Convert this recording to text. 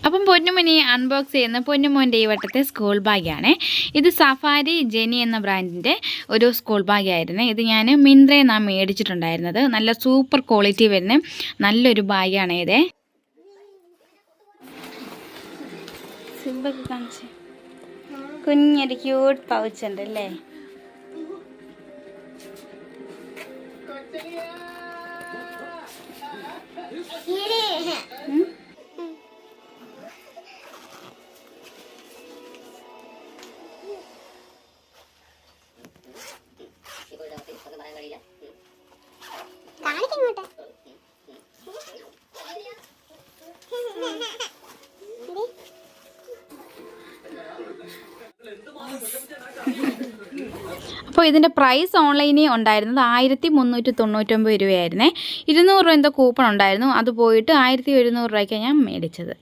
അപ്പം പൊന്നുമണി അൺബോക്സ് ചെയ്യുന്ന പൊന്നുമോൻ്റെ ഈ വട്ടത്തെ സ്കൂൾ ബാഗാണ്. ഇത് സഫാരി ജെനി എന്ന ബ്രാൻഡിൻ്റെ ഒരു സ്കൂൾ ബാഗായിരുന്നു. ഇത് ഞാൻ മിന്ത്രയിൽ നിന്നാണ് മേടിച്ചിട്ടുണ്ടായിരുന്നത്. നല്ല സൂപ്പർ ക്വാളിറ്റി വരുന്ന നല്ലൊരു ബാഗാണ് ഇത്. സിബൊക്കെ കാണിച്ച് കുഞ്ഞൊരു ക്യൂട്ട് പൗച്ച് ഉണ്ട് അല്ലേ. അപ്പോൾ ഇതിൻ്റെ പ്രൈസ് ഓൺലൈനിൽ ഉണ്ടായിരുന്നത് 1399 രൂപയായിരുന്നേ. 200 രൂപ എന്തോ കൂപ്പൺ ഉണ്ടായിരുന്നു. അത് പോയിട്ട് 1100 രൂപയ്ക്കാണ് ഞാൻ മേടിച്ചത്.